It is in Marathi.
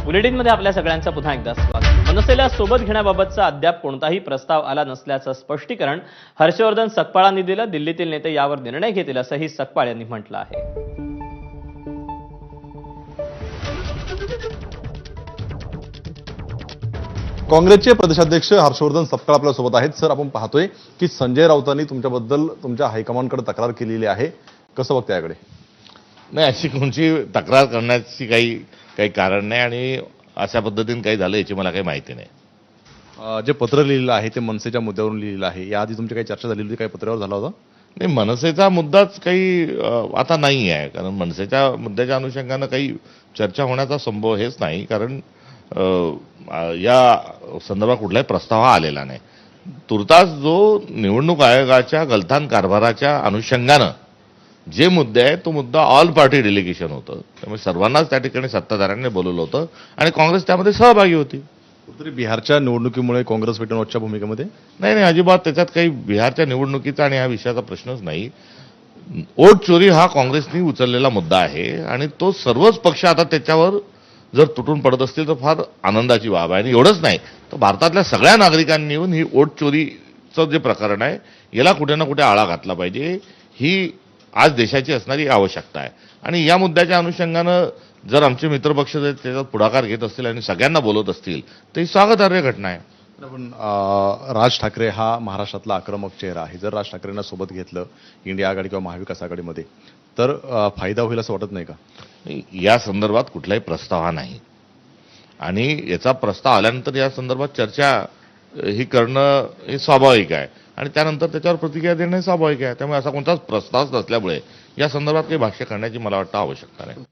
बुलेटिनमध्ये आपल्या सगळ्यांचं पुन्हा एकदा स्वागत। मनसेला सोबत घेण्याबाबतचा अद्याप कोणताही प्रस्ताव आला नसल्याचं स्पष्टीकरण हर्षवर्धन सकपाळांनी दिलं। दिल्लीतील नेते यावर निर्णय घेतील असंही सकपाळ यांनी म्हटलं आहे। काँग्रेसचे प्रदेशाध्यक्ष हर्षवर्धन सकपाळ आपल्या सोबत आहेत। सर, आपण पाहतोय की संजय राऊतांनी तुमच्याबद्दल तुमच्या हायकमांडकडे तक्रार केलेली आहे, कसं बघताय याकडे? नाही, अशी कोणची तक्रार करण्याची काही कारण नाही आणि अशा पद्धतीने काही झालं याची मला काही माहिती नाही। जे पत्र लिहिलेलं आहे ते मनसेच्या मुद्द्यावरून लिहिलेलं आहे, याआधी तुमची काही चर्चा झाली होती, काही पत्रावर झाला होता? नाही, मनसेचा मुद्दाच काही आता नाही आहे, कारण मनसेच्या मुद्द्याच्या अनुषंगानं काही चर्चा होण्याचा संभव हेच नाही, कारण या संदर्भात कुठलाही प्रस्ताव हा आलेला नाही। तुर्तास जो निवडणूक आयोगाच्या गलथान कारभाराच्या अनुषंगानं जे मुद्दे आहे तो मुद्दा ऑल पार्टी डेलिगेशन होतं, त्यामुळे सर्वांनाच त्या ठिकाणी सत्ताधाऱ्यांनी बोलवलं होतं आणि काँग्रेस त्यामध्ये सहभागी होती। कुठेतरी बिहारच्या निवडणुकीमुळे काँग्रेस वेटनवॉचच्या भूमिकेमध्ये? नाही, अजिबात त्याच्यात काही बिहारच्या निवडणुकीचा आणि या विषयाचा प्रश्नच नाही। वोट चोरी हा काँग्रेसने उचललेला मुद्दा आहे आणि तो सर्वच पक्ष आता त्याच्यावर जर तुटून पडत असतील तर फार आनंदाची बाब आहे। आणि एवढंच नाही तर भारतातल्या सगळ्या नागरिकांनी येऊन ही वोट चोरीचं जे प्रकरण आहे याला कुठे ना कुठे आळा घातला पाहिजे, ही आज देशाची असणारी आवश्यकता आहे। आणि या मुद्द्याच्या अनुषंगानं जर आमचे मित्रपक्ष त्याच्यात पुढाकार घेत असतील आणि सगळ्यांना बोलत असतील तर ही स्वागतार्ह घटना आहे। पण राज ठाकरे हा महाराष्ट्रातला आक्रमक चेहरा आहे, जर राज ठाकरेंना सोबत घेतलं इंडिया आघाडी किंवा महाविकास आघाडीमध्ये तर फायदा होईल असं वाटत नाही का? या संदर्भात कुठलाही प्रस्ताव हा नाही आणि याचा प्रस्ताव आल्यानंतर या संदर्भात चर्चा ही करणं हे स्वाभाविक आहे आणि त्यानंतर त्याच्यावर प्रतिक्रिया देणं स्वाभाविक आहे। त्यामुळे असा कोणताच प्रस्ताव नसल्यामुळे या संदर्भात काही भाष्य करण्याची मला वाटतं आवश्यकता नाही।